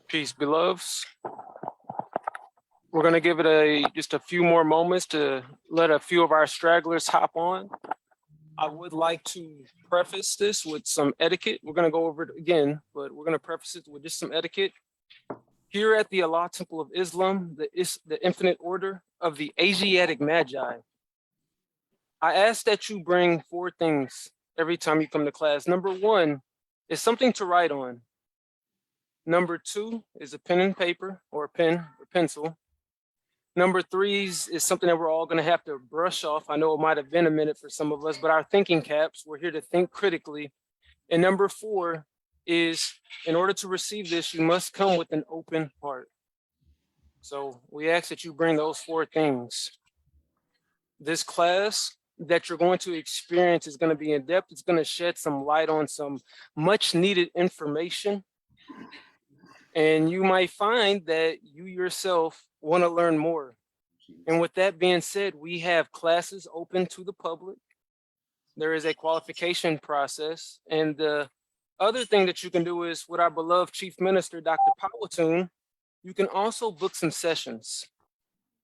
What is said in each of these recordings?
Peace, beloveds. We're going to give it just a few more moments to let a few of our stragglers hop on. I would like to preface this with some etiquette. We're going to go over it again, but we're going to preface it with just some etiquette. Here at the Allah Temple of Islam, the Infinite Order of the Asiatic Magi, I ask that you bring 4 things every time you come to class. Number 1 is something to write on. Number 2 is a pen and paper, or a pen or pencil. Number 3 is something that we're all going to have to brush off. I know it might have been a minute for some of us, but our thinking caps, we're here to think critically. And number 4 is, in order to receive this, you must come with an open heart. So we ask that you bring those 4 things. This class that you're going to experience is going to be in depth. It's going to shed some light on some much needed information. And you might find that you yourself want to learn more. And with that being said, we have classes open to the public. There is a qualification process. And the other thing that you can do is, with our beloved Chief Minister, Dr. Powatoon, you can also book some sessions.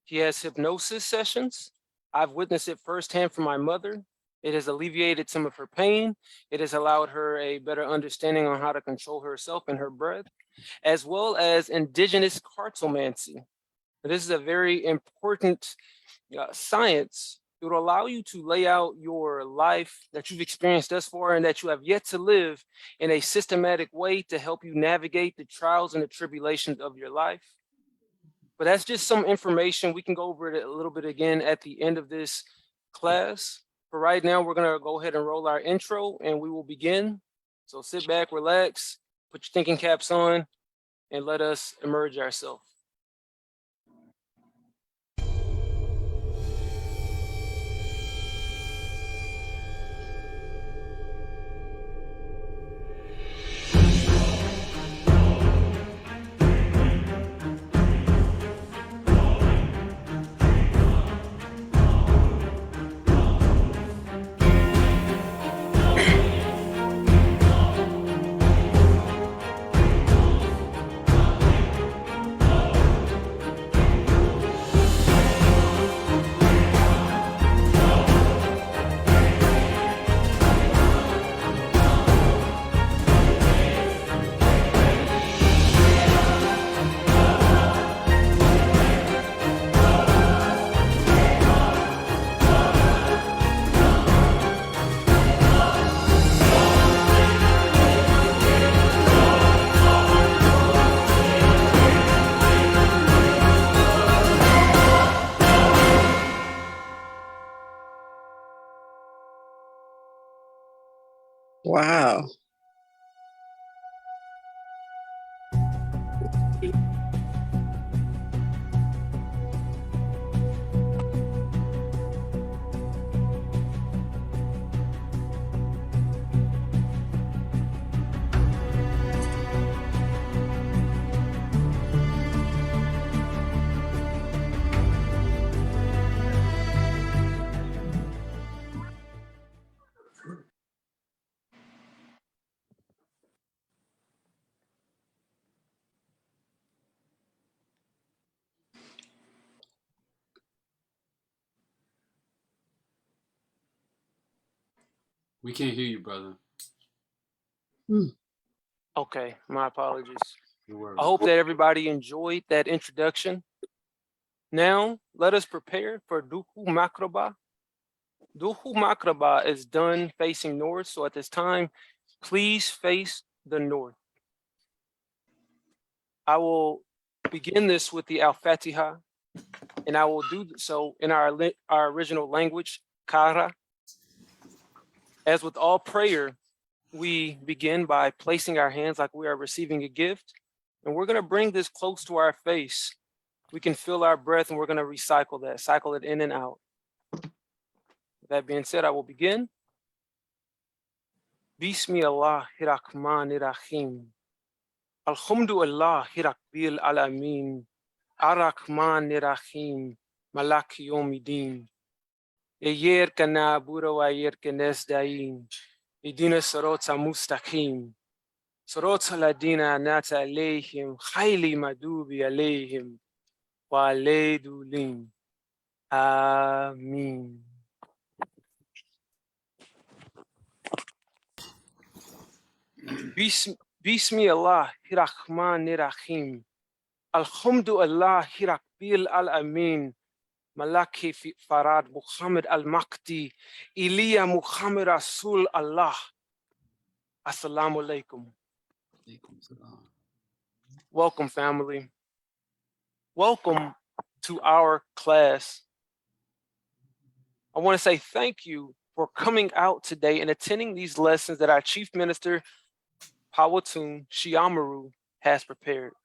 He has hypnosis sessions. I've witnessed it firsthand from my mother. It has alleviated some of her pain. It has allowed her a better understanding on how to control herself and her breath, as well as indigenous cartomancy. This is a very important science. It will allow you to lay out your life that you've experienced thus far and that you have yet to live in a systematic way to help you navigate the trials and the tribulations of your life. But that's just some information. We can go over it a little bit again at the end of this class. For right now, we're going to go ahead and roll our intro and we will begin. So sit back, relax, put your thinking caps on, and let us emerge ourselves. Wow. We can't hear you, brother. Okay, my apologies. Your word. I hope that everybody enjoyed that introduction. Now, let us prepare for Duhu Makraba. Duhu Makraba is done facing north, so at this time, please face the north. I will begin this with the Al-Fatiha, and I will do so in our original language, Kara. As with all prayer, we begin by placing our hands like we are receiving a gift, and we're going to bring this close to our face. We can feel our breath, and we're going to recycle that, cycle it in and out. That being said, I will begin. Bismillahirrahmanirrahim. Alhamdulillahi Rabbil Alamin. Arrahmanirrahim. Malaki Yawmiddin. Iyyaka na'budu wa iyyaka nasta'in. Ihdina sirata mustaqim. Sirata alladhina an'amta alayhim ghayril maghdubi alayhim waladdallin. Amin. Bismillahirrahmanirrahim. Alhamdulillahi Rabbil Alamin. Malaki Farad Muhammad Al-Makti. Iliya Muhammad Rasul Allah. Assalamu alaikum. Welcome, family. Welcome to our class. I want to say thank you for coming out today and attending these lessons that our Chief Minister, Pawatun Shiamaru, has prepared.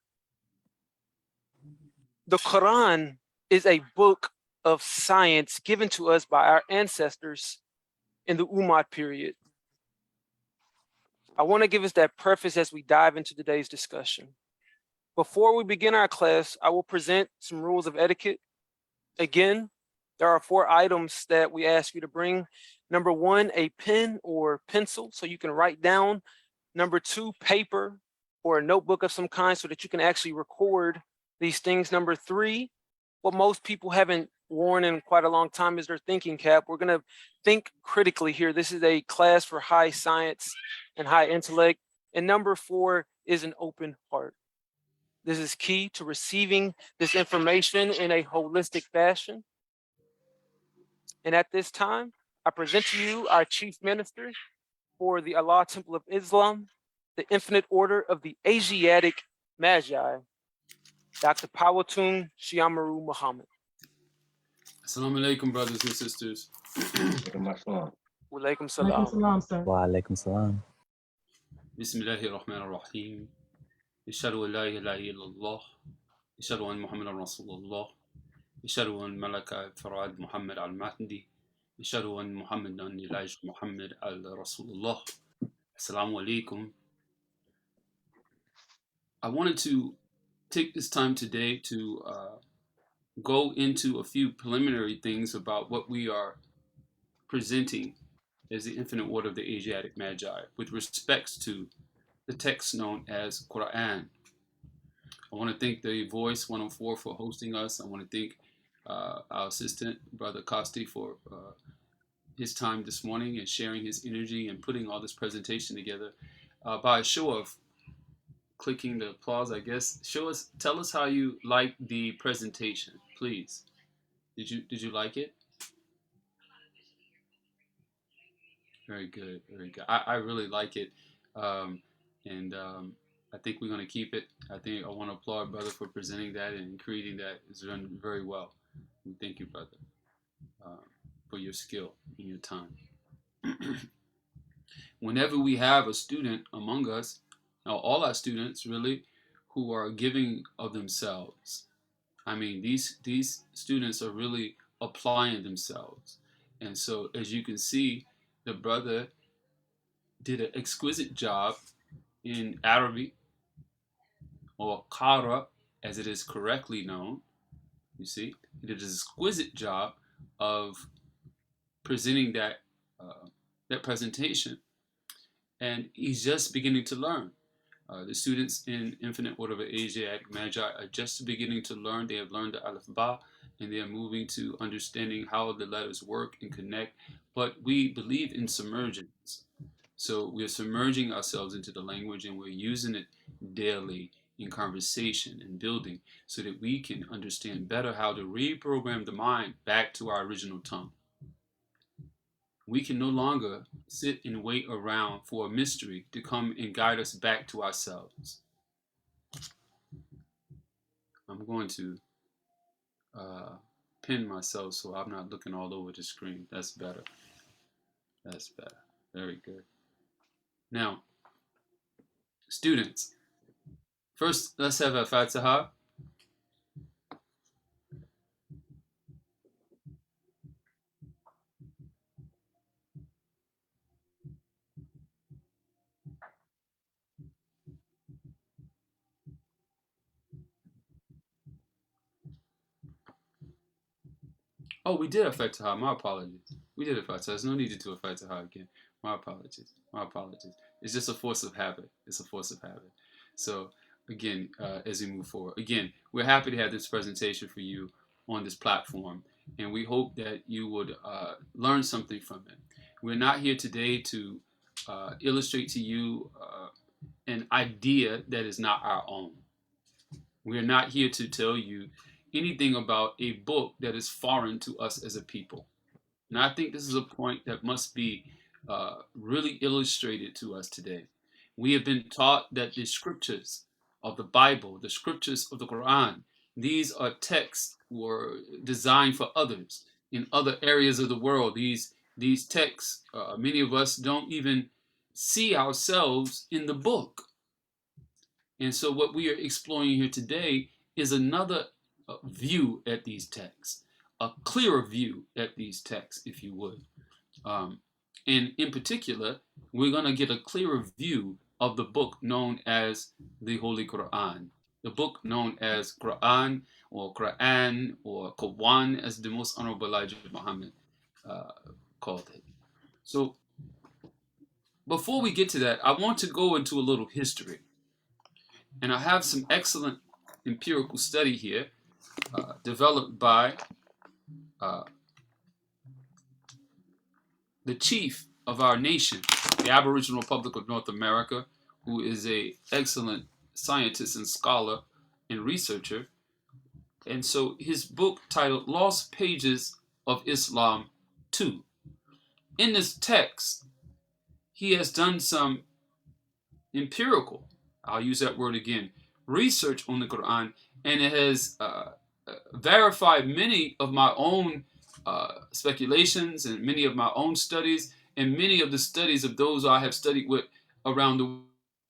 The Quran is a book of science given to us by our ancestors in the Umayyad period. I want to give us that preface as we dive into today's discussion. Before we begin our class, I will present some rules of etiquette. Again, there are 4 items that we ask you to bring. Number 1, a pen or pencil so you can write down. Number 2, paper or a notebook of some kind so that you can actually record these things. Number 3, what most people haven't worn in quite a long time is their thinking cap. We're going to think critically here. This is a class for high science and high intellect. And number 4 is an open heart. This is key to receiving this information in a holistic fashion. And at this time, I present to you our Chief Minister for the Allah Temple of Islam, the Infinite Order of the Asiatic Magi, Dr. Pawatun Shiamaru Muhammad. Assalamu alaikum, brothers and sisters. Walaikum Alaikum salam. salam, sir. Wa alaikum salam. Bismillahirrahmanirrahim. Ashhadu an la ilaha illallah. Ashhadu an Muhammadan Rasulullah. Ashhadu an Malaka Farad Muhammad al-Mahdi. Ashhadu an Muhammadan Elijah Muhammad al-Rasulullah. Assalamu alaikum. I wanted to take this time today to go into a few preliminary things about what we are presenting as the Infinite Order of the Asiatic Magi with respects to the text known as Quran. I want to thank the Voice 104 for hosting us. I want to thank our assistant, Brother Costi, for his time this morning and sharing his energy and putting all this presentation together. By a show of clicking the applause, I guess, tell us how you liked the presentation, please. Did you like it? Very good, very good. I really like it, and I think we're going to keep it. I want to applaud brother for presenting that and creating that. It's done very well. And thank you, brother, for your skill and your time. whenever we have a student among us, or all our students really, who are giving of themselves, I mean, these students are really applying themselves. And so, as you can see, the brother did an exquisite job in Arabic, or Qara, as it is correctly known. You see, he did an exquisite job of presenting that presentation, and he's just beginning to learn. The students in Infinite Order of Asiatic Magi are just beginning to learn. They have learned the Alif Ba, and they are moving to understanding how the letters work and connect. But we believe in submergence. So we're submerging ourselves into the language, and we're using it daily in conversation and building so that we can understand better how to reprogram the mind back to our original tongue. We can no longer sit and wait around for a mystery to come and guide us back to ourselves. I'm going to pin myself so I'm not looking all over the screen. That's better. That's better. Very good. Now, students, first let's have a Fatiha. Oh, we did a Fatiha. My apologies. We did a Fatiha. There's no need to do a Fatiha again. My apologies. My apologies. It's just a force of habit. It's a force of habit. So, again, as we move forward, again, we're happy to have this presentation for you on this platform, and we hope that you would learn something from it. We're not here today to illustrate to you an idea that is not our own. We're not here to tell you anything about a book that is foreign to us as a people. And I think this is a point that must be really illustrated to us today. We have been taught that the scriptures of the Bible, the scriptures of the Quran, these are texts were designed for others in other areas of the world. These texts, many of us don't even see ourselves in the book. And so, what we are exploring here today is another view at these texts, a clearer view at these texts, if you would. And in particular, we're going to get a clearer view of the book known as the Holy Quran, the book known as Quran or Quran, as the Most Honorable Elijah Muhammad called it. So, before we get to that, I want to go into a little history. And I have some excellent empirical study here developed by the chief of our nation, the Aboriginal Republic of North America, who is an excellent scientist and scholar and researcher. And so his book titled Lost Pages of Islam 2. In this text, he has done some empirical, I'll use that word again, research on the Quran, and it has verified many of my own speculations and many of my own studies and many of the studies of those I have studied with around the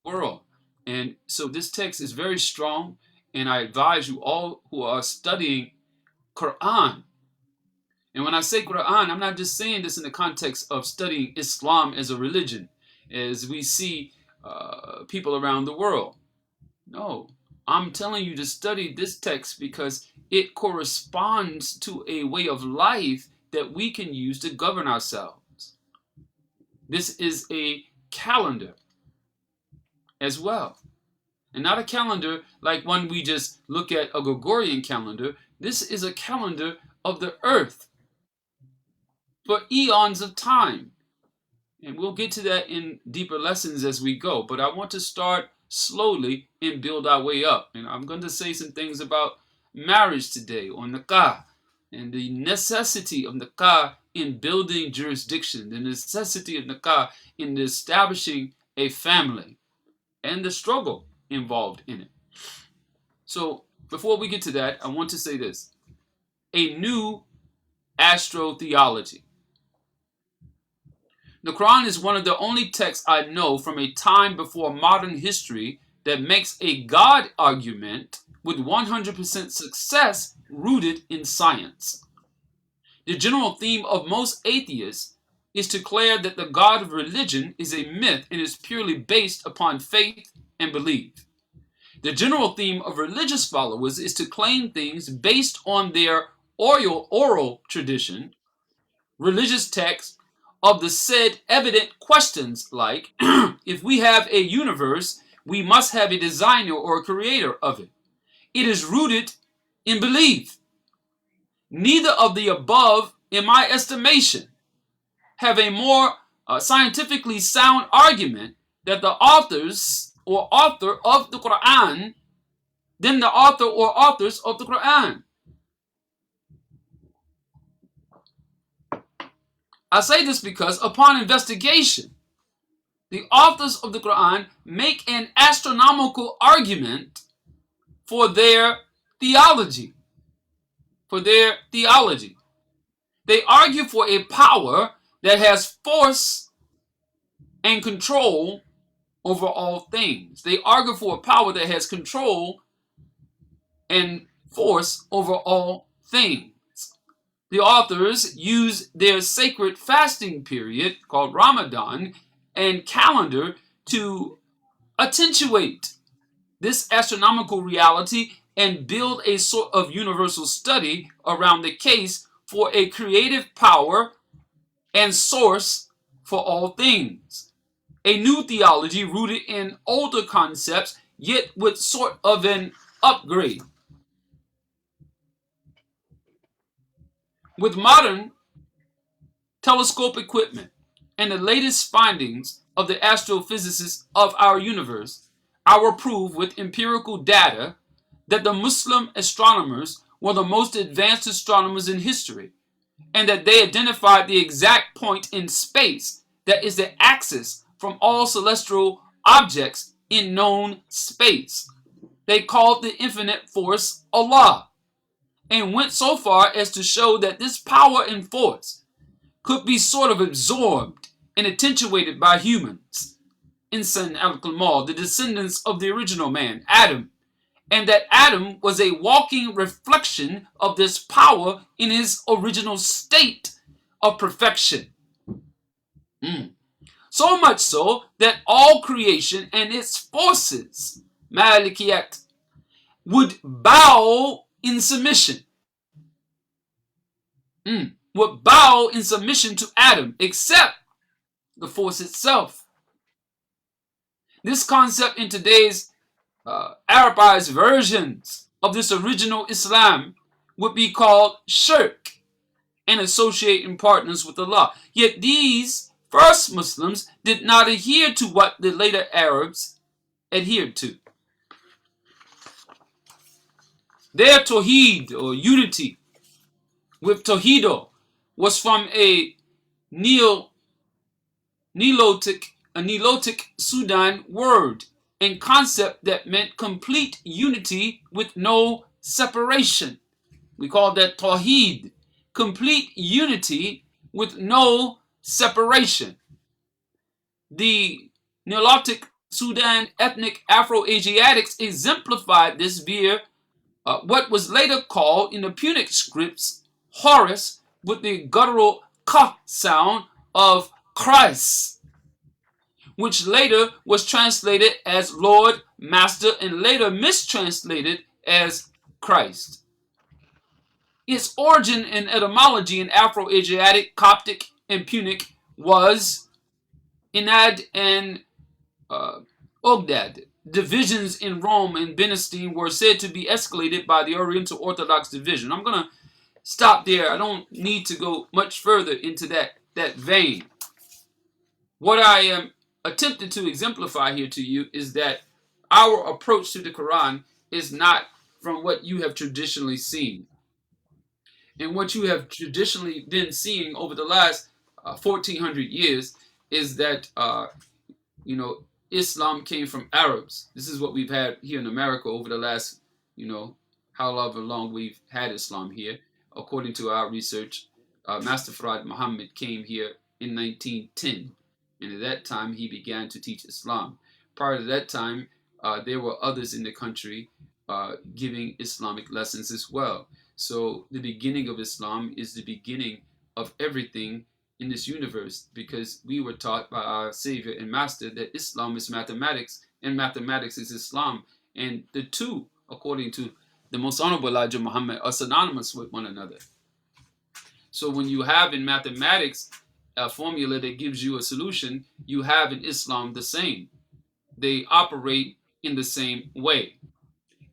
world. And so this text is very strong, and I advise you all who are studying Quran. And when I say Quran, I'm not just saying this in the context of studying Islam as a religion, as we see people around the world. No, I'm telling you to study this text because it corresponds to a way of life that we can use to govern ourselves. This is a calendar as well. And not a calendar like one we just look at, a Gregorian calendar. This is a calendar of the earth for eons of time. And we'll get to that in deeper lessons as we go. But I want to start slowly and build our way up. And I'm going to say some things about marriage today, or nikah, and the necessity of nikah in building jurisdiction, the necessity of nikah in establishing a family, and the struggle involved in it. So before we get to that, I want to say this. A new astrotheology. The Quran is one of the only texts I know from a time before modern history that makes a God argument with 100% success rooted in science. The general theme of most atheists is to declare that the God of religion is a myth and is purely based upon faith and belief. The general theme of religious followers is to claim things based on their oral tradition, religious texts of the said evident questions like, if we have a universe, we must have a designer or a creator of it. It is rooted in belief. Neither of the above, in my estimation, have a more scientifically sound argument that the authors or author of the Quran than the author or authors of the Quran. I say this because upon investigation, the authors of the Quran make an astronomical argument for their theology. They argue for a power that has force and control over all things. They argue for a power that has control and force over all things. The authors use their sacred fasting period, called Ramadan, and calendar to accentuate this astronomical reality and build a sort of universal study around the case for a creative power and source for all things. A new theology rooted in older concepts, yet with sort of an upgrade. With modern telescope equipment and the latest findings of the astrophysicists of our universe, I will prove with empirical data that the Muslim astronomers were the most advanced astronomers in history, and that they identified the exact point in space that is the axis from all celestial objects in known space. They called the infinite force Allah, and went so far as to show that this power and force could be sort of absorbed and attenuated by humans, Insan al-Kamal, the descendants of the original man, Adam, and that Adam was a walking reflection of this power in his original state of perfection. So much so that all creation and its forces, Malikiyat, would bow in submission. Would bow in submission to Adam, except the force itself. This concept in today's Arabized versions of this original Islam would be called shirk and associating partners with Allah. Yet these first Muslims did not adhere to what the later Arabs adhered to. Their tawheed or unity with tawhido was from a Nilotic Sudan word and concept that meant complete unity with no separation. We call that tawheed, complete unity with no separation. The Nilotic Sudan ethnic Afro-Asiatics exemplified this via what was later called in the Punic scripts Horus with the guttural ka sound of Christ, which later was translated as Lord, Master, and later mistranslated as Christ. Its origin and etymology in Afro-Asiatic, Coptic, and Punic was Inad and Ogdad. Divisions in Rome and Benestine were said to be escalated by the Oriental Orthodox division. I'm going to stop there. I don't need to go much further into that vein. What I am attempting to exemplify here to you is that our approach to the Quran is not from what you have traditionally seen. And what you have traditionally been seeing over the last 1400 years is that, Islam came from Arabs. This is what we've had here in America over the last, however long we've had Islam here. According to our research, Master Farad Muhammad came here in 1910. And at that time, he began to teach Islam. Prior to that time, there were others in the country giving Islamic lessons as well. So the beginning of Islam is the beginning of everything in this universe, because we were taught by our Savior and Master that Islam is mathematics and mathematics is Islam. And the two, according to the most honorable Elijah Muhammad, are synonymous with one another. So when you have in mathematics a formula that gives you a solution, you have in Islam the same. They operate in the same way.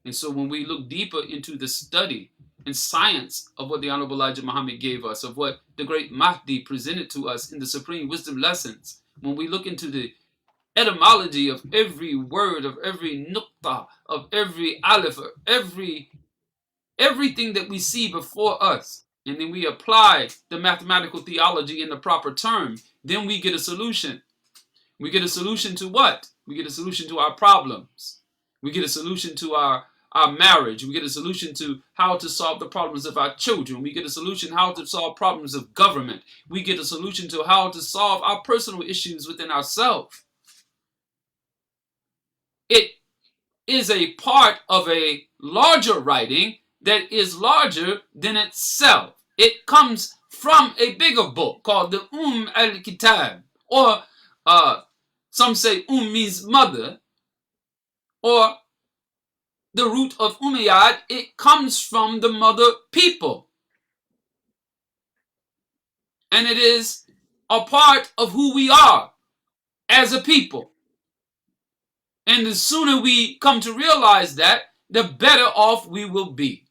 And so when we look deeper into the study and science of what the Honorable Elijah Muhammad gave us, of what the great Mahdi presented to us in the Supreme Wisdom Lessons, when we look into the etymology of every word, of every nuqta, of every aleph, everything that we see before us, and then we apply the mathematical theology in the proper term, then we get a solution. We get a solution to what? We get a solution to our problems. We get a solution to our marriage. We get a solution to how to solve the problems of our children. We get a solution how to solve problems of government. We get a solution to how to solve our personal issues within ourselves. It is a part of a larger writing that is larger than itself. It comes from a bigger book called the al-Kitab, or some say means mother, or the root of Umayyad, it comes from the mother people. And it is a part of who we are as a people. And the sooner we come to realize that, the better off we will be.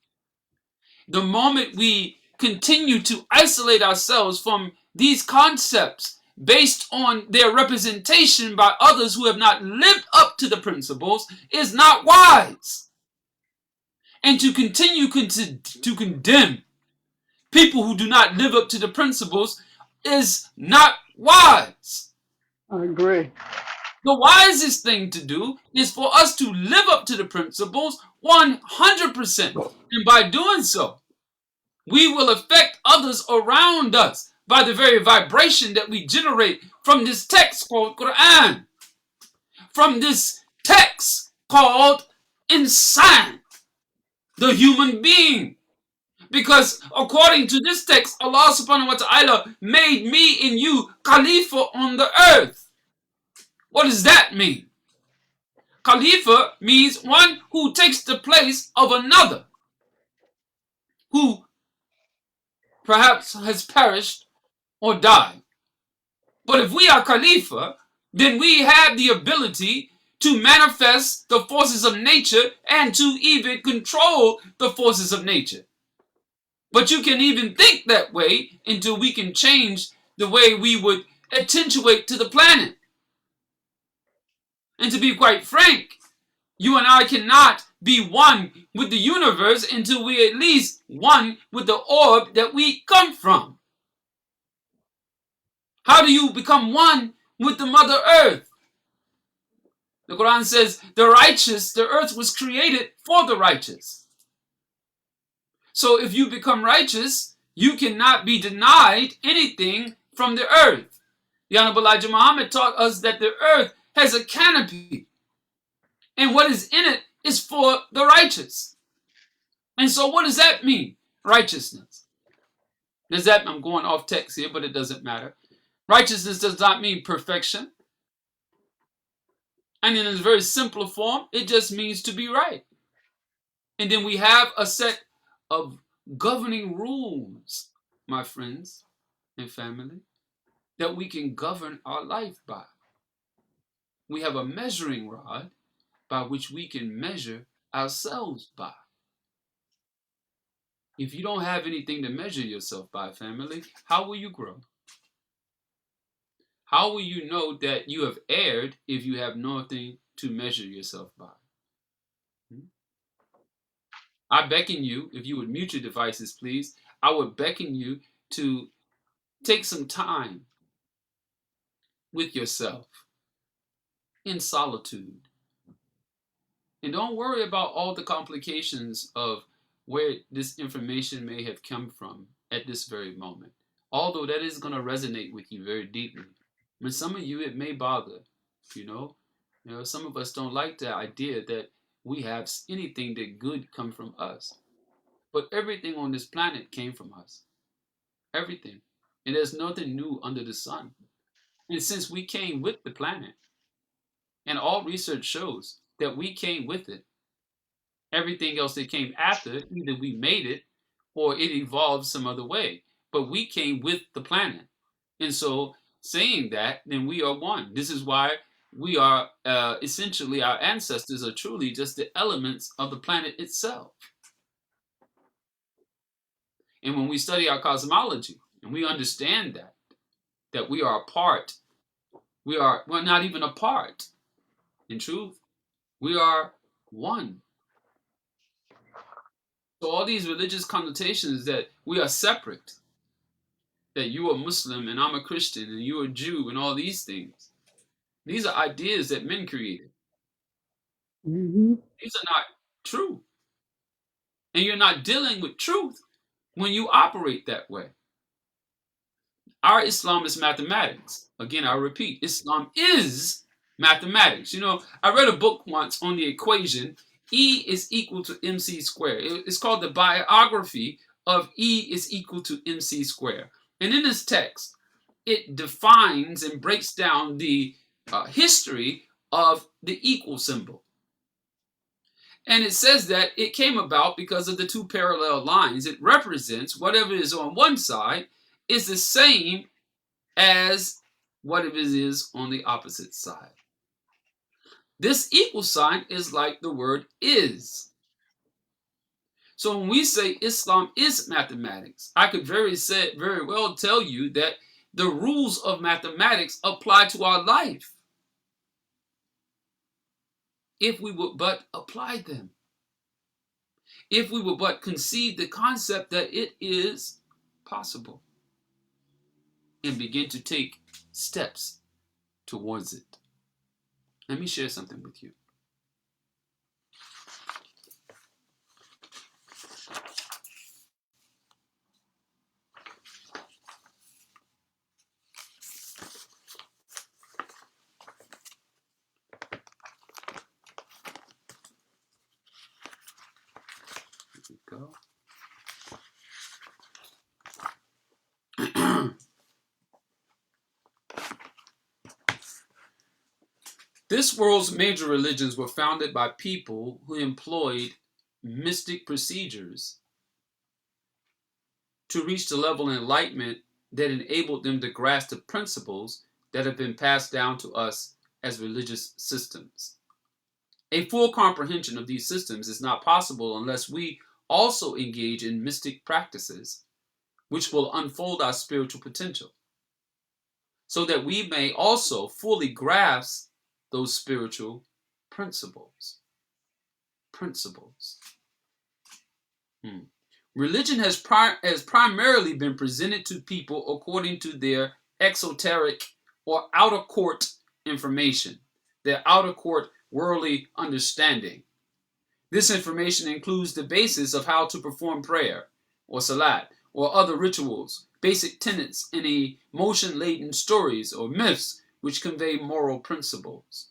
The moment we continue to isolate ourselves from these concepts based on their representation by others who have not lived up to the principles is not wise. And to continue to condemn people who do not live up to the principles is not wise. I agree. The wisest thing to do is for us to live up to the principles 100%. And by doing so, we will affect others around us by the very vibration that we generate from this text called Quran, from this text called Insan, the human being. Because according to this text, Allah subhanahu wa ta'ala made me and you Khalifa on the earth. What does that mean? Khalifa means one who takes the place of another, who perhaps has perished or died. But if we are Khalifa, then we have the ability to manifest the forces of nature and to even control the forces of nature. But you can even think that way until we can change the way we would accentuate to the planet. And to be quite frank, you and I cannot be one with the universe until we at least one with the orb that we come from. How do you become one with the Mother Earth? The Quran says, the righteous, the earth was created for the righteous. So if you become righteous, you cannot be denied anything from the earth. The Honorable Elijah Muhammad taught us that the earth has a canopy, and what is in it is for the righteous. And so what does that mean? Righteousness. I'm going off text here, but it doesn't matter. Righteousness does not mean perfection. And in a very simple form, it just means to be right. And then we have a set of governing rules, my friends and family, that we can govern our life by. We have a measuring rod by which we can measure ourselves by. If you don't have anything to measure yourself by, family, how will you grow? How will you know that you have erred if you have nothing to measure yourself by? I beckon you, if you would mute your devices, please, I would beckon you to take some time with yourself in solitude. And don't worry about all the complications of where this information may have come from at this very moment. although that is going to resonate with you very deeply. I mean, some of you, it may bother, you know. Some of us don't like the idea that we have anything that good come from us. But everything on this planet came from us. Everything. And there's nothing new under the sun. And since we came with the planet, and all research shows that we came with it, everything else that came after, either we made it or it evolved some other way. But we came with the planet. And so, saying that, then we are one. This is why we are essentially, our ancestors are truly just the elements of the planet itself. And when we study our cosmology and we understand that we are a part, we're not even a part. In truth, we are one. So all these religious connotations that we are separate, that you are Muslim and I'm a Christian and you're a Jew and all these things, these are ideas that men created. These are not true. And you're not dealing with truth when you operate that way. Our Islam is mathematics. Again, I repeat, Islam is mathematics. I read a book once on the equation E is equal to MC squared. It's called The Biography of E is equal to MC squared. And in this text, it defines and breaks down the history of the equal symbol. And it says that it came about because of the two parallel lines. It represents whatever is on one side is the same as whatever it is on the opposite side. This equal sign is like the word is. So when we say Islam is mathematics, I could very well tell you that the rules of mathematics apply to our life if we would but apply them. If we would but conceive the concept that it is possible and begin to take steps towards it. Let me share something with you. Here we go. This world's major religions were founded by people who employed mystic procedures to reach the level of enlightenment that enabled them to grasp the principles that have been passed down to us as religious systems. A full comprehension of these systems is not possible unless we also engage in mystic practices, which will unfold our spiritual potential, so that we may also fully grasp those spiritual principles. Religion has primarily been presented to people according to their exoteric or outer court information, their outer court worldly understanding. This information includes the basis of how to perform prayer or salat or other rituals, basic tenets in emotion-laden stories or myths which convey moral principles.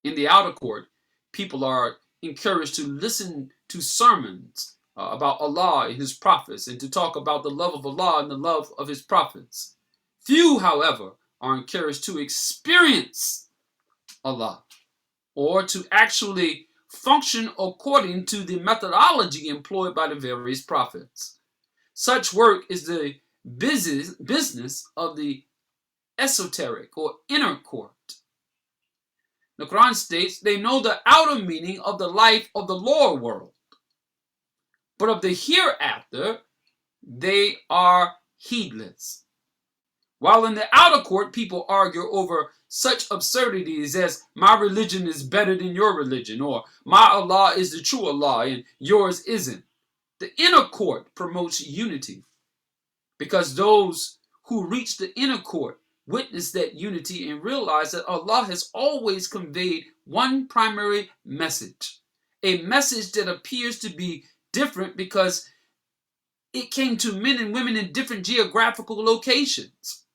In the outer court, people are encouraged to listen to sermons about Allah and His prophets and to talk about the love of Allah and the love of His prophets. Few, however, are encouraged to experience Allah or to actually function according to the methodology employed by the various prophets. Such work is the business of the esoteric or inner court. The Quran states they know the outer meaning of the life of the lower world, but of the hereafter they are heedless. While in the outer court people argue over such absurdities as my religion is better than your religion, or my Allah is the true Allah and yours isn't. The inner court promotes unity because those who reach the inner court witness that unity and realize that Allah has always conveyed one primary message, a message that appears to be different because it came to men and women in different geographical locations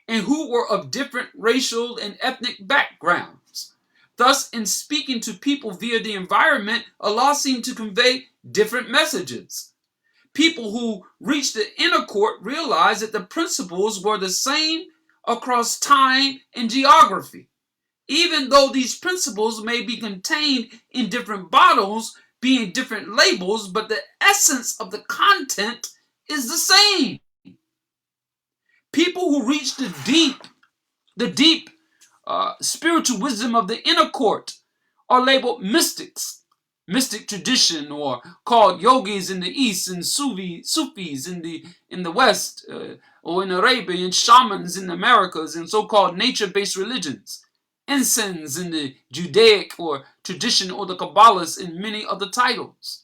and who were of different racial and ethnic backgrounds. Thus, in speaking to people via the environment, Allah seemed to convey different messages. People who reached the inner court realized that the principles were the same across time and geography. Even though these principles may be contained in different bottles, being different labels, but the essence of the content is the same. People who reach the deep spiritual wisdom of the inner court are labeled mystics, mystic tradition, or called yogis in the East and Sufis in the West, or in Arabia, and shamans in the Americas, and so-called nature-based religions. Incense in the Judaic or tradition, or the Kabbalists in many other titles.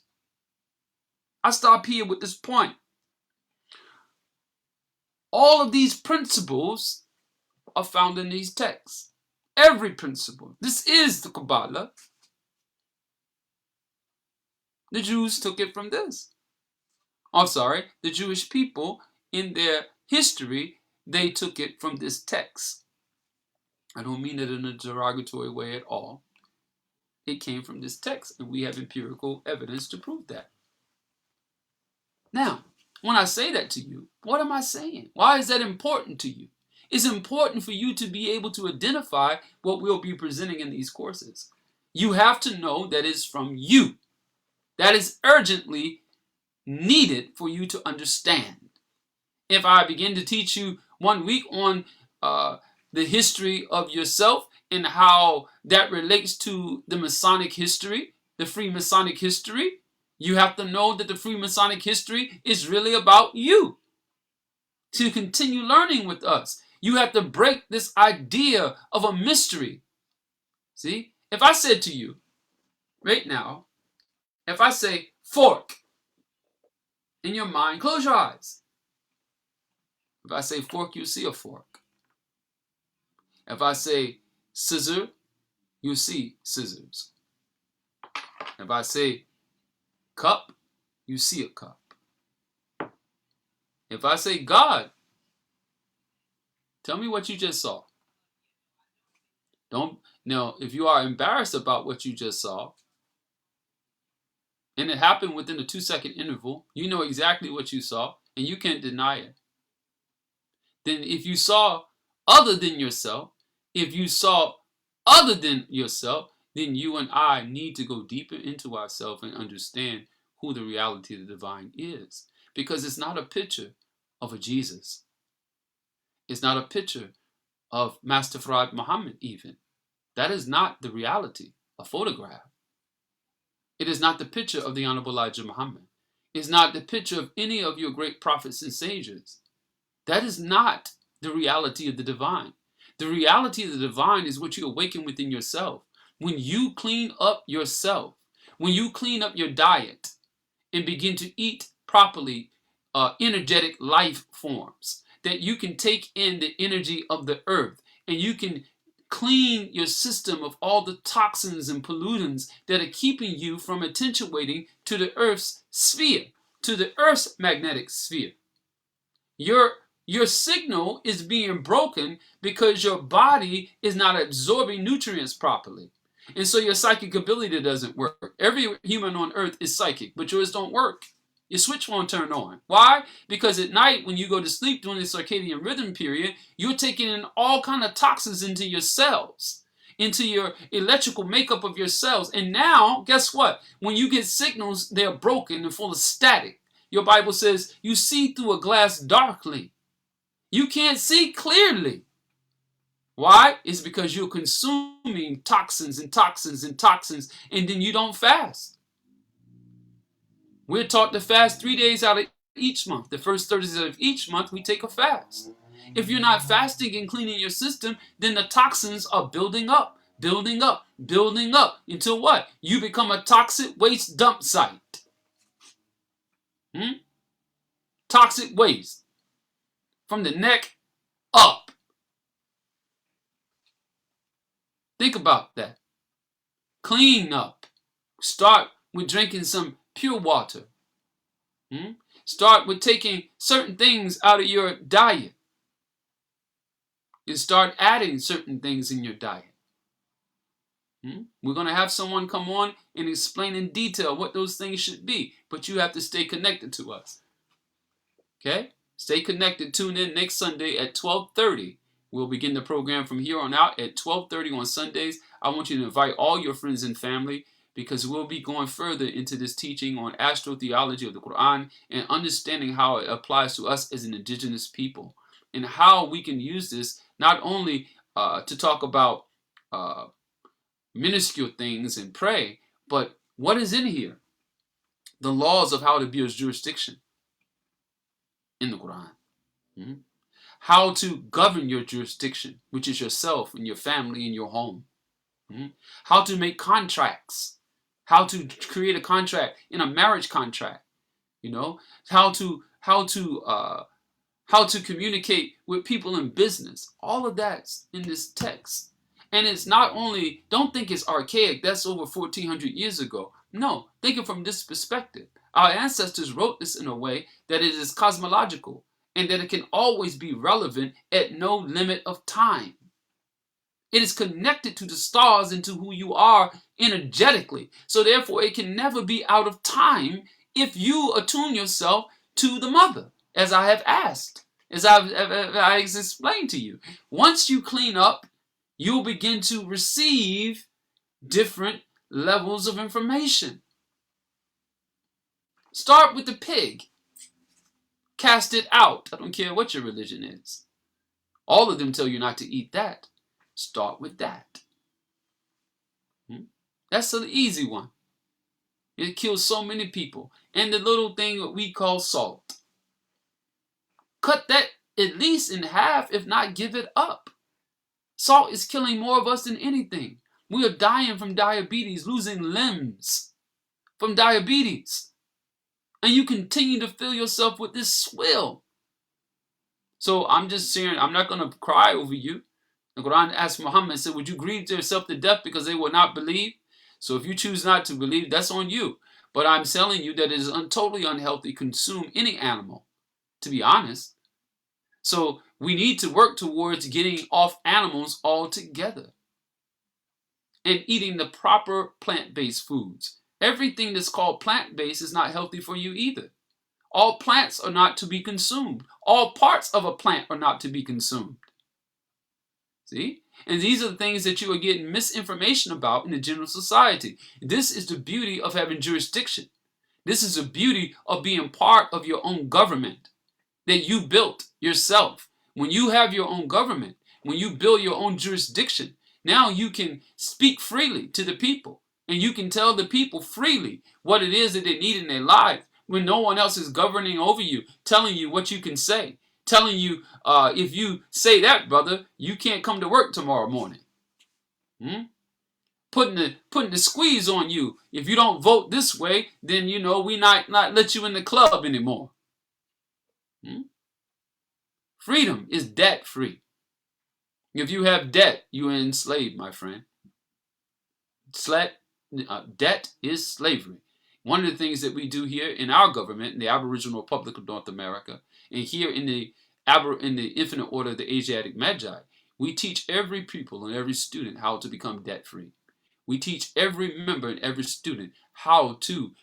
I stop here with this point. All of these principles are found in these texts. Every principle. This is the Kabbalah. The Jews took it from this. I'm sorry, the Jewish people in their history, they took it from this text. I don't mean it in a derogatory way at all. It came from this text, and we have empirical evidence to prove that. Now, when I say that to you, what am I saying? Why is that important to you? It's important for you to be able to identify what we'll be presenting in these courses. You have to know that it's from you. That is urgently needed for you to understand. If I begin to teach you 1 week on the history of yourself and how that relates to the Masonic history, the Freemasonic history, you have to know that the Freemasonic history is really about you. To continue learning with us, you have to break this idea of a mystery. See, if I said to you right now, if I say fork, in your mind, close your eyes. If I say fork, you see a fork. If I say scissor, you see scissors. If I say cup, you see a cup. If I say God, tell me what you just saw. Now, if you are embarrassed about what you just saw, and it happened within a 2-second interval, you know exactly what you saw, and you can't deny it. Then if you saw other than yourself, then you and I need to go deeper into ourselves and understand who the reality of the divine is. Because it's not a picture of a Jesus. It's not a picture of Master Farad Muhammad even. That is not the reality, a photograph. It is not the picture of the Honorable Elijah Muhammad. It's not the picture of any of your great prophets and sages. That is not the reality of the divine. The reality of the divine is what you awaken within yourself. When you clean up yourself, when you clean up your diet and begin to eat properly energetic life forms, that you can take in the energy of the earth and you can clean your system of all the toxins and pollutants that are keeping you from attenuating to the earth's sphere, to the earth's magnetic sphere. Your signal is being broken because your body is not absorbing nutrients properly. And so your psychic ability doesn't work. Every human on earth is psychic, but yours don't work. Your switch won't turn on. Why? Because at night when you go to sleep during the circadian rhythm period, you're taking in all kind of toxins into your cells, into your electrical makeup of your cells. And now, guess what? When you get signals, they're broken and full of static. Your Bible says you see through a glass darkly. You can't see clearly. Why? It's because you're consuming toxins and toxins and toxins, and then you don't fast. We're taught to fast 3 days out of each month. The first Thursday of each month, we take a fast. If you're not fasting and cleaning your system, then the toxins are building up, building up, building up, until what? You become a toxic waste dump site. Toxic waste. From the neck up. Think about that. Clean up. Start with drinking some pure water. Start with taking certain things out of your diet and start adding certain things in your diet. We're going to have someone come on and explain in detail what those things should be, but you have to stay connected to us. Okay? Stay connected. Tune in next Sunday at 12:30. We'll begin the program from here on out at 12:30 on Sundays. I want you to invite all your friends and family because we'll be going further into this teaching on astrotheology of the Quran and understanding how it applies to us as an indigenous people and how we can use this not only to talk about minuscule things and pray, but what is in here? The laws of how to build jurisdiction in the Quran. How to govern your jurisdiction, which is yourself and your family and your home. How to make contracts. How to create a contract in a marriage contract. How to communicate with people in business. All of that's in this text. And it's not only, don't think it's archaic, that's over 1400 years ago. No, think it from this perspective. Our ancestors wrote this in a way that it is cosmological and that it can always be relevant at no limit of time. It is connected to the stars and to who you are energetically. So therefore, it can never be out of time if you attune yourself to the mother, as I have asked, as I explained to you. Once you clean up, you'll begin to receive different levels of information. Start with the pig. Cast it out. I don't care what your religion is. All of them tell you not to eat that. Start with that. That's an easy one. It kills so many people. And the little thing that we call salt. Cut that at least in half, if not give it up. Salt is killing more of us than anything. We are dying from diabetes, losing limbs from diabetes. And you continue to fill yourself with this swill. So I'm just saying, I'm not going to cry over you. The Quran asked Muhammad, said, would you grieve yourself to death because they will not believe? So if you choose not to believe, that's on you. But I'm telling you that it is totally unhealthy to consume any animal, to be honest. So we need to work towards getting off animals altogether and eating the proper plant-based foods. Everything that's called plant-based is not healthy for you either. All plants are not to be consumed. All parts of a plant are not to be consumed. See? And these are the things that you are getting misinformation about in the general society. This is the beauty of having jurisdiction. This is the beauty of being part of your own government that you built yourself. When you have your own government, when you build your own jurisdiction, now you can speak freely to the people. And you can tell the people freely what it is that they need in their lives when no one else is governing over you, telling you what you can say, telling you if you say that, brother, you can't come to work tomorrow morning. Putting the squeeze on you. If you don't vote this way, then we not let you in the club anymore. Freedom is debt free. If you have debt, you are enslaved, my friend. Debt is slavery. One of the things that we do here in our government, in the Aboriginal Republic of North America, and here in the Infinite Order of the Asiatic Magi, we teach every people and every student how to become debt-free. We teach every member and every student how to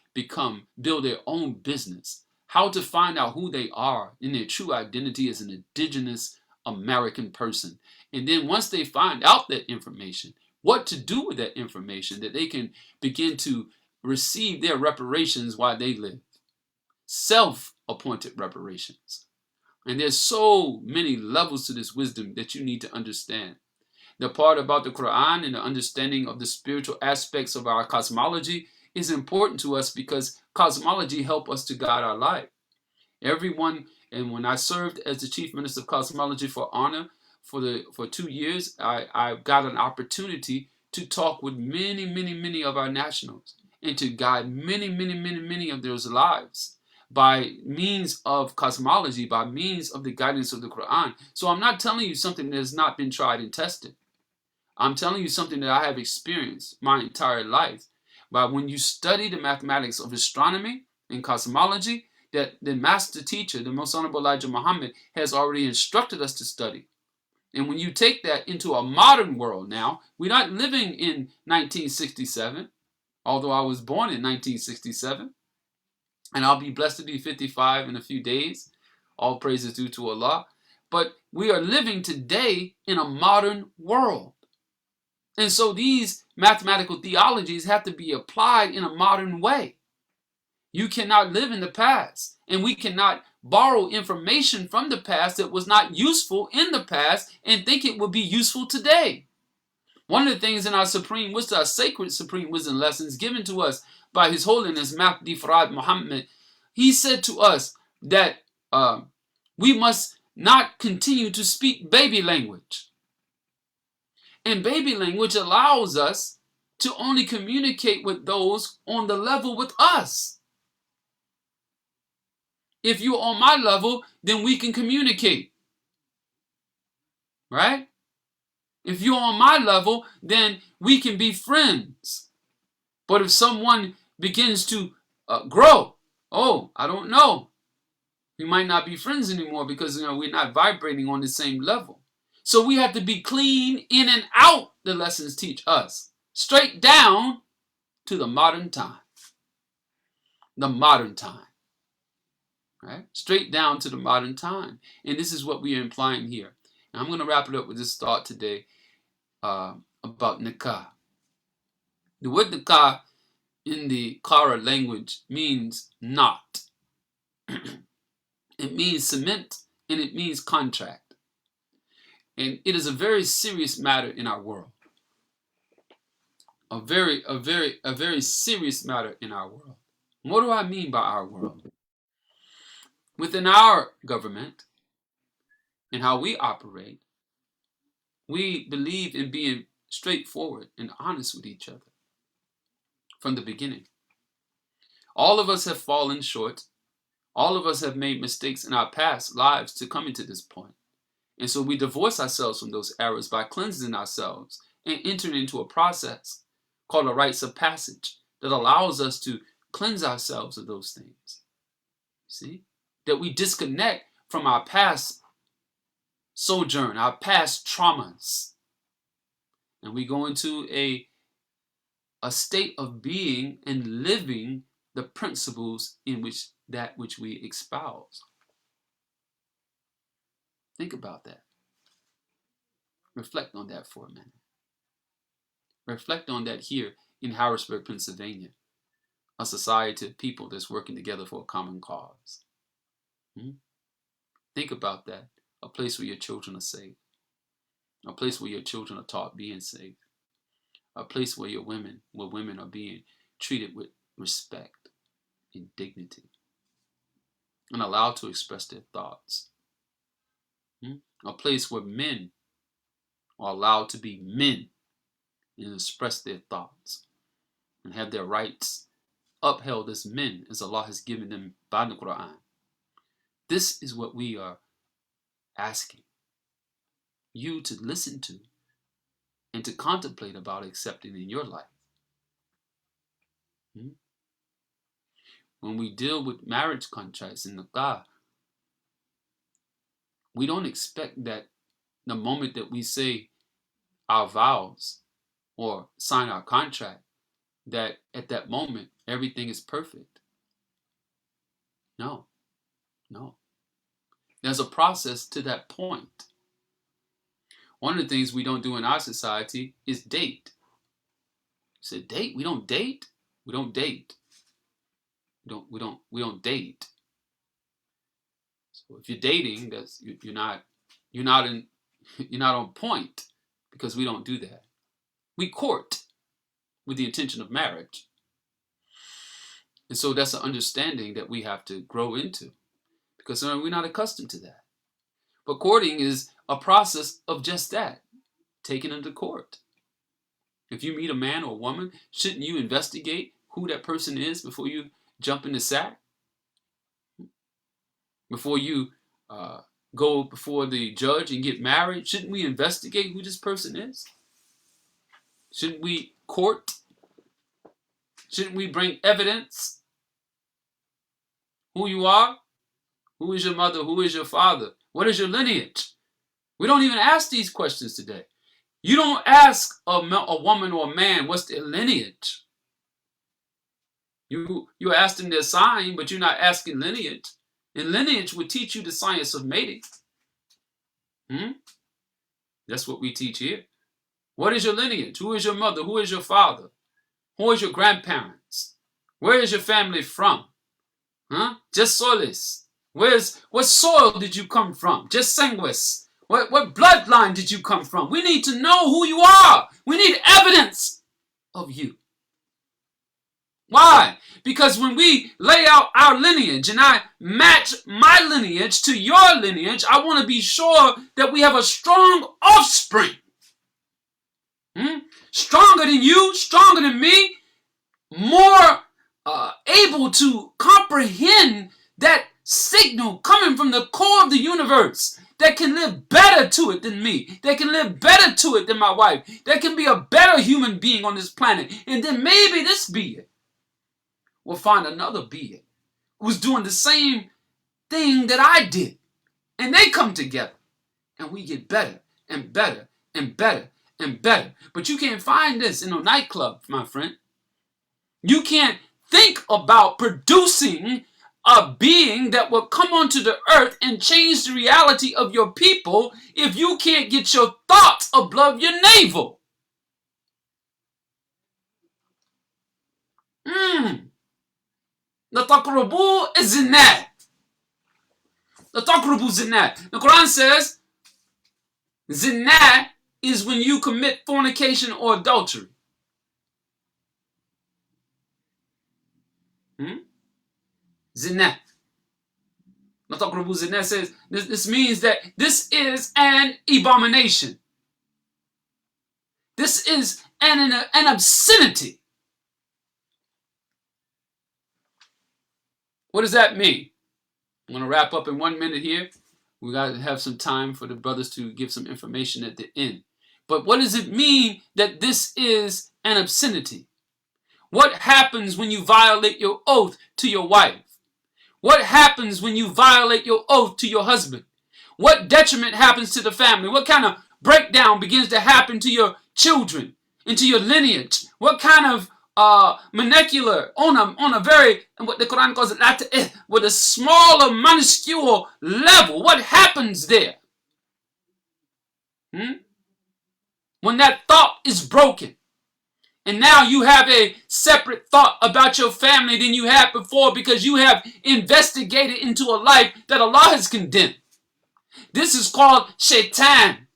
build their own business, how to find out who they are in their true identity as an indigenous American person. And then once they find out that information, what to do with that information, that they can begin to receive their reparations while they live. Self-appointed reparations. And there's so many levels to this wisdom that you need to understand. The part about the Quran and the understanding of the spiritual aspects of our cosmology is important to us because cosmology helps us to guide our life. And when I served as the Chief Minister of Cosmology for honor for 2 years, I got an opportunity to talk with many of our nationals and to guide many of their lives by means of cosmology, by means of the guidance of the Quran. So I'm not telling you something that has not been tried and tested. I'm telling you something that I have experienced my entire life. But when you study the mathematics of astronomy and cosmology, that the master teacher, the most honorable Elijah Muhammad, has already instructed us to study. And when you take that into a modern world now, we're not living in 1967, although I was born in 1967, and I'll be blessed to be 55 in a few days. All praise is due to Allah. But we are living today in a modern world. And so these mathematical theologies have to be applied in a modern way. You cannot live in the past, and we cannot borrow information from the past that was not useful in the past and think it will be useful today. One of the things in our supreme wisdom, our sacred supreme wisdom lessons given to us by His Holiness Mahdi Farad Muhammad, he said to us that we must not continue to speak baby language. And baby language allows us to only communicate with those on the level with us. If you're on my level, then we can communicate. Right? If you're on my level, then we can be friends. But if someone begins to grow, I don't know. We might not be friends anymore because we're not vibrating on the same level. So we have to be clean in and out, the lessons teach us. Straight down to the modern time. The modern time. Right? Straight down to the modern time. And this is what we are implying here. And I'm going to wrap it up with this thought today about nikah. The word nikah in the Qara language means knot. It means cement, and it means contract. And it is a very serious matter in our world. A very serious matter in our world. What do I mean by our world? Within our government and how we operate, we believe in being straightforward and honest with each other from the beginning. All of us have fallen short. All of us have made mistakes in our past lives to come into this point. And so we divorce ourselves from those errors by cleansing ourselves and entering into a process called a rites of passage that allows us to cleanse ourselves of those things. See? That we disconnect from our past sojourn, our past traumas. And we go into a state of being and living the principles in which we espouse. Think about that. Reflect on that for a minute. Reflect on that here in Harrisburg, Pennsylvania, a society of people that's working together for a common cause. Think about that. A place where your children are safe. A place where your children are taught being safe. A place where women are being treated with respect and dignity and allowed to express their thoughts. A place where men are allowed to be men and express their thoughts and have their rights upheld as men as Allah has given them by the Quran. This is what we are asking you to listen to and to contemplate about accepting in your life. When we deal with marriage contracts in nikah, we don't expect that the moment that we say our vows or sign our contract, that at that moment everything is perfect. No. There's a process to that point. One of the things we don't do in our society is date. You said date? We don't date? We don't date. We don't date. So if you're dating, that's you're not on point, because we don't do that. We court with the intention of marriage. And so that's an understanding that we have to grow into, because we're not accustomed to that. But courting is a process of just that, taken into court. If you meet a man or a woman, shouldn't you investigate who that person is before you jump in the sack? Before you go before the judge and get married, shouldn't we investigate who this person is? Shouldn't we court? Shouldn't we bring evidence? who you are? Who is your mother? Who is your father? What is your lineage? We don't even ask these questions today. You don't ask a woman or a man what's their lineage. You ask them their sign, but you're not asking lineage. And lineage would teach you the science of mating. That's what we teach here. What is your lineage? Who is your mother? Who is your father? Who is your grandparents? Where is your family from? Just solis. What soil did you come from? Just sanguis. What bloodline did you come from? We need to know who you are. We need evidence of you. Why? Because when we lay out our lineage and I match my lineage to your lineage, I want to be sure that we have a strong offspring. Stronger than you, stronger than me, more able to comprehend that signal coming from the core of the universe, that can live better to it than me, that can live better to it than my wife, that can be a better human being on this planet. And then maybe this being will find another being who's doing the same thing that I did. And they come together and we get better and better and better and better. But you can't find this in a nightclub, my friend. You can't think about producing a being that will come onto the earth and change the reality of your people if you can't get your thoughts above your navel. The taqrubu is zinat. The taqrubu zinat. The Quran says zinat is when you commit fornication or adultery. Zinat. The taqrubu zinat says this means that this is an abomination. This is an obscenity. What does that mean? I'm going to wrap up in 1 minute here. We got to have some time for the brothers to give some information at the end. But what does it mean that this is an obscenity? What happens when you violate your oath to your wife? What happens when you violate your oath to your husband? What detriment happens to the family? What kind of breakdown begins to happen to your children and to your lineage? What kind of molecular on a very, what the Quran calls it, with a smaller, minuscule level? What happens there? When that thought is broken, and now you have a separate thought about your family than you had before because you have investigated into a life that Allah has condemned. This is called shaitan.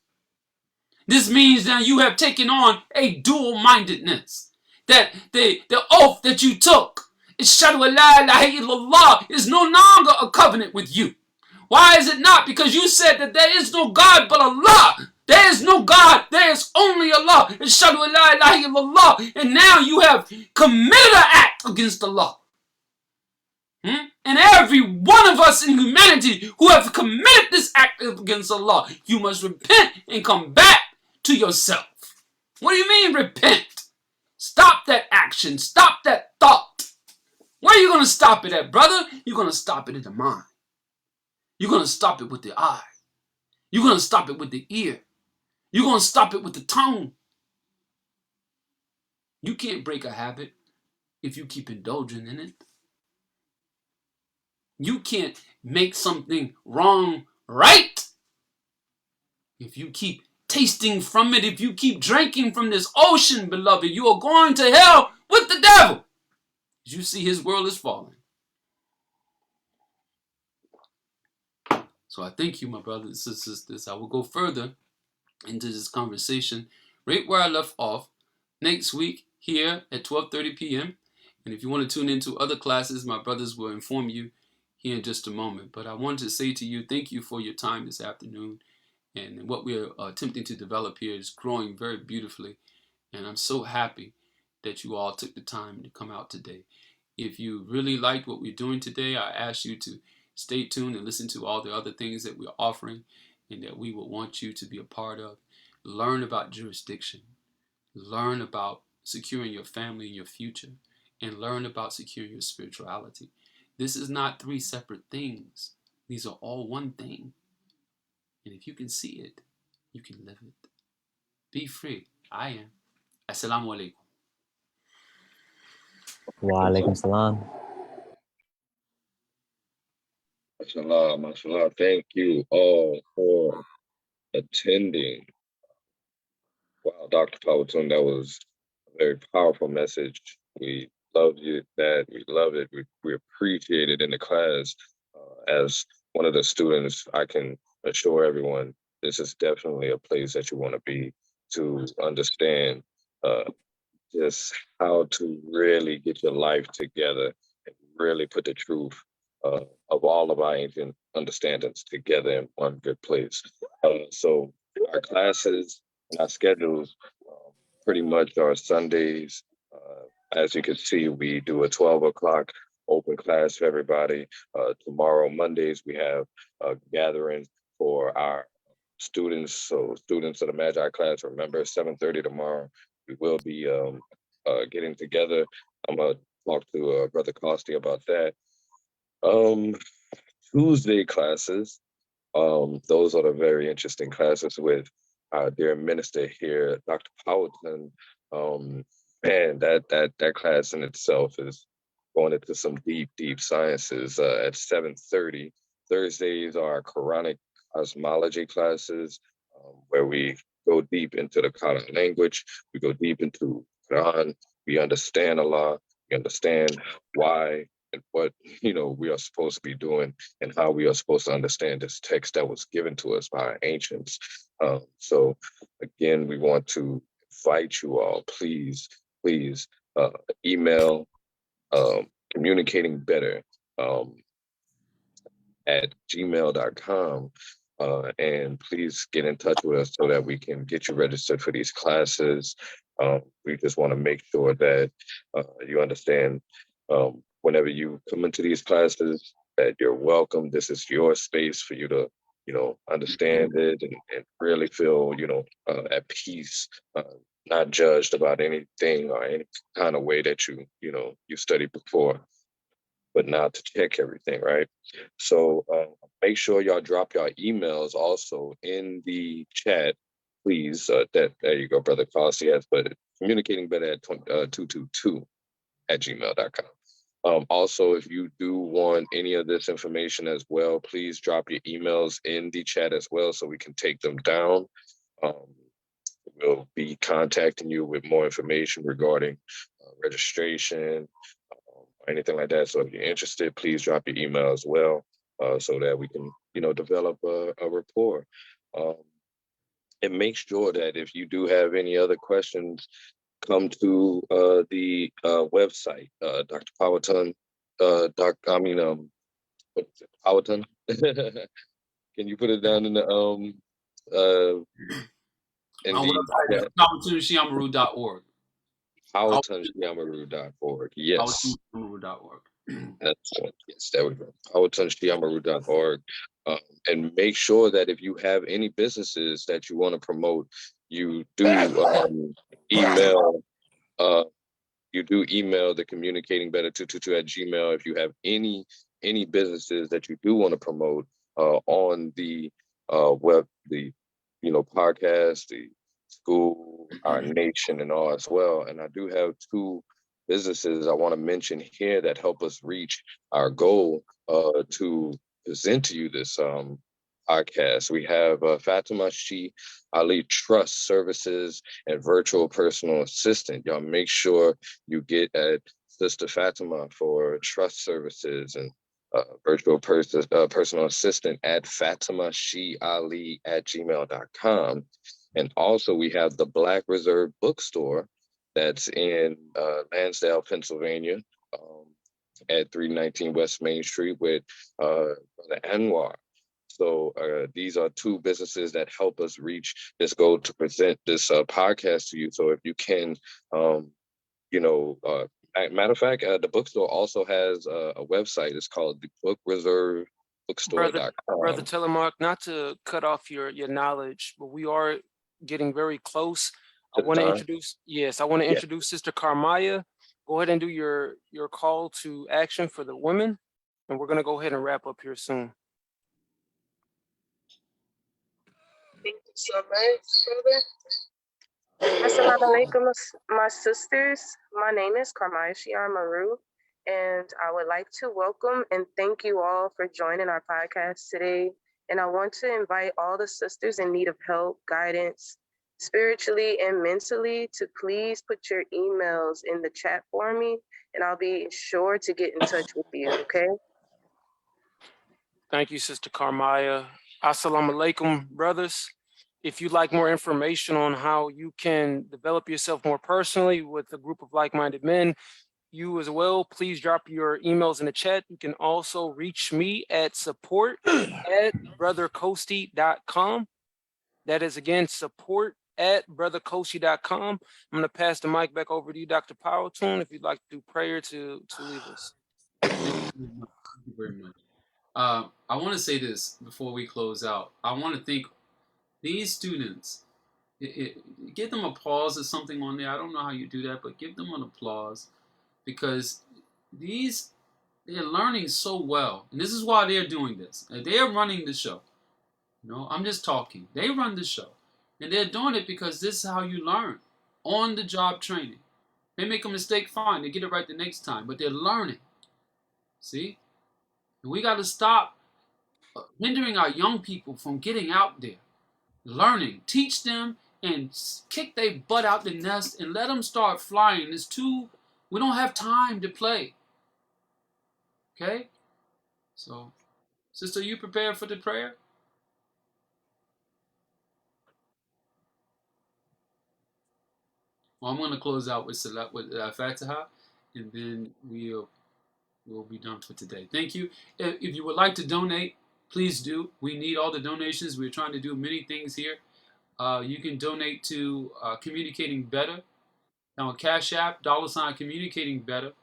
This means that you have taken on a dual-mindedness. That the oath that you took, Ashhadu an la ilaha illallah, is no longer a covenant with you. Why is it not? Because you said that there is no God but Allah. There is no God. There is only Allah. Ashhadu an la ilaha illallah. And now you have committed an act against Allah. And every one of us in humanity who have committed this act against Allah, you must repent and come back to yourself. What do you mean repent? Stop that action. Stop that thought. Where are you going to stop it at, brother? You're going to stop it in the mind. You're going to stop it with the eye. You're going to stop it with the ear. You're going to stop it with the tongue. You can't break a habit if you keep indulging in it. You can't make something wrong right if you keep tasting from it. If you keep drinking from this ocean, beloved, you are going to hell with the devil. As you see, his world is falling. So I thank you, my brothers and sisters. I will go further into this conversation right where I left off next week here at 12:30 p.m. And if you want to tune into other classes, my brothers will inform you here in just a moment. But I wanted to say to you, thank you for your time this afternoon. And what we're attempting to develop here is growing very beautifully. And I'm so happy that you all took the time to come out today. If you really liked what we're doing today, I ask you to stay tuned and listen to all the other things that we're offering and that we will want you to be a part of. Learn about jurisdiction. Learn about securing your family and your future. And learn about securing your spirituality. This is not three separate things. These are all one thing. And if you can see it, you can live it. Be free. I am. Assalamu alaikum. Wa alaikum salam. Mashallah, mashallah. Thank you all for attending. Wow, Dr. Powelton, that was a very powerful message. We love you that. We love it. We appreciate it in the class. As one of the students, I can assure everyone this is definitely a place that you want to be to understand just how to really get your life together and really put the truth of all of our ancient understandings together in one good place. So our classes and our schedules pretty much are Sundays. As you can see, we do a 12 o'clock open class for everybody. Tomorrow, Mondays, we have a gathering for our students. So students of the Magi class, remember 7:30 tomorrow, we will be getting together. I'm gonna talk to Brother Costi about that. Tuesday classes, those are the very interesting classes with our dear minister here, Dr. Powelton. Man, that class in itself is going into some deep sciences at 7:30. Thursdays are Quranic cosmology classes, where we go deep into the Quran language. We go deep into Quran. We understand Allah. We understand why and what we are supposed to be doing and how we are supposed to understand this text that was given to us by our ancients. So again, we want to invite you all, please email communicating better at gmail.com. And please get in touch with us so that we can get you registered for these classes. We just want to make sure that you understand whenever you come into these classes that you're welcome. This is your space for you to, understand it and really feel, at peace, not judged about anything or any kind of way that you studied before, but not to check everything, right? So make sure y'all drop your emails also in the chat, please. There you go, Brother Costi, but communicating better at 222 at gmail.com. Also, if you do want any of this information as well, please drop your emails in the chat as well so we can take them down. We'll be contacting you with more information regarding registration, anything like that. So if you're interested, please drop your email as well so that we can, develop a rapport. And make sure that if you do have any other questions, come to the website, Dr. Powelton, Powelton. Can you put it down in the PoweltonShiamaru.org. PoweltonShiamaru.org. Yes. PoweltonShiamaru.org. That's yes, there we go. PoweltonShiamaru.org. And make sure that if you have any businesses that you want to promote, you do email the communicating better 222 at gmail if you have any businesses that you do want to promote on the web, the podcast, the school, our nation, and all as well. And I do have two businesses I want to mention here that help us reach our goal to present to you this podcast. We have Fatima Shi Ali Trust Services and Virtual Personal Assistant. Y'all make sure you get at Sister Fatima for trust services and virtual personal assistant at FatimaShiAli at gmail.com. And also we have the Black Reserve Bookstore that's in Lansdale, Pennsylvania, at 319 West Main Street with Brother Anwar. So these are two businesses that help us reach this goal to present this podcast to you. So if you can, matter of fact, the bookstore also has a website. It's called the Book Reserve Bookstore.com. Brother Telemark, not to cut off your knowledge, but we are getting very close. I want to introduce Sister Carmaya. Go ahead and do your call to action for the women. And we're going to go ahead and wrap up here soon. Thank you so much, brother. Assalamu alaikum, my sisters. My name is Carmaya Shiar Maru, and I would like to welcome and thank you all for joining our podcast today. And I want to invite all the sisters in need of help, guidance, spiritually and mentally, to please put your emails in the chat for me, and I'll be sure to get in touch with you, okay? Thank you, Sister Carmaya. Assalamu alaikum, brothers. If you'd like more information on how you can develop yourself more personally with a group of like-minded men, you as well, please drop your emails in the chat. You can also reach me at support@brothercoasty.com. That is, again, support@brothercoasty.com. I'm going to pass the mic back over to you, Dr. Poweltoon, if you'd like to do prayer to leave us. Thank you very much. I want to say this before we close out. I want to thank these students. Give them applause or something on there. I don't know how you do that, but give them an applause, because they're learning so well, and this is why they're doing this. They're running the show. I'm just talking. They run the show, and they're doing it because this is how you learn, on the job training. They make a mistake, fine, they get it right the next time, but they're learning. See, and we got to stop hindering our young people from getting out there, learning. Teach them and kick their butt out the nest and let them start flying. We don't have time to play. Okay? So, sister, you prepared for the prayer? Well, I'm going to close out with Fatiha, and then we'll be done for today. Thank you. If you would like to donate, please do. We need all the donations. We're trying to do many things here. You can donate to Communicating Better on Cash App, $Communicating Better,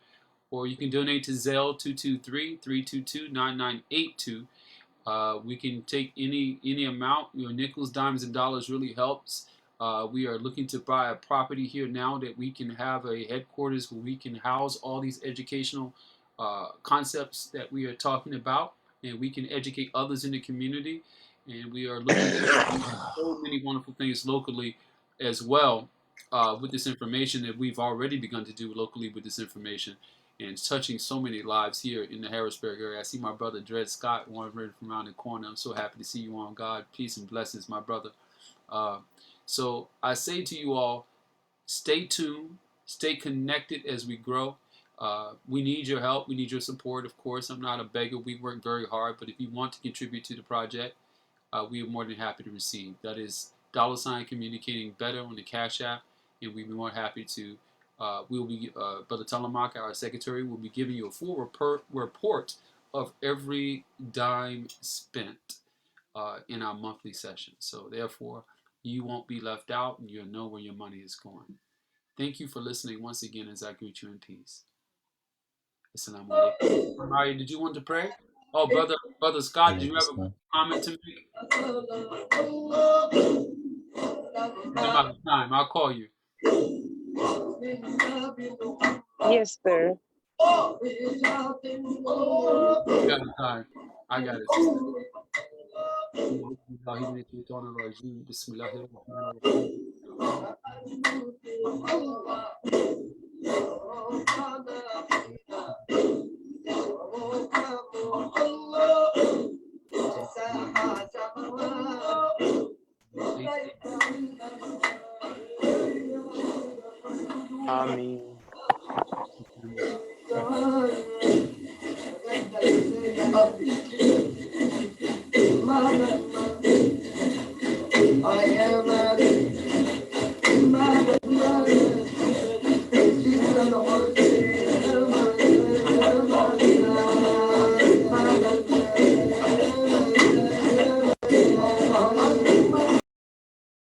or you can donate to Zelle 223-322-9982. We can take any amount. Nickels, dimes, and dollars really helps. We are looking to buy a property here now that we can have a headquarters where we can house all these educational concepts that we are talking about, and we can educate others in the community. And we are looking to do so many wonderful things locally as well with this information that we've already begun to do locally with this information, and it's touching so many lives here in the Harrisburg area. I see my brother Dred Scott wandering from around the corner. I'm so happy to see you on. God, peace and blessings, my brother. So I say to you all, stay tuned, stay connected as we grow. We need your help. We need your support, of course. I'm not a beggar. We work very hard. But if you want to contribute to the project, we are more than happy to receive. That is $Communicating Better on the Cash App. And we'd be more happy to. We'll be, Brother Telemach, our secretary, will be giving you a full report of every dime spent in our monthly session. So therefore, you won't be left out, and you'll know where your money is going. Thank you for listening once again as I greet you in peace. Assalamu alaikum. Mario, did you want to pray? Oh, brother Scott, do you have a comment to make? Some other time, I'll call you. Yes, sir. You got the time. I got it. Ameen.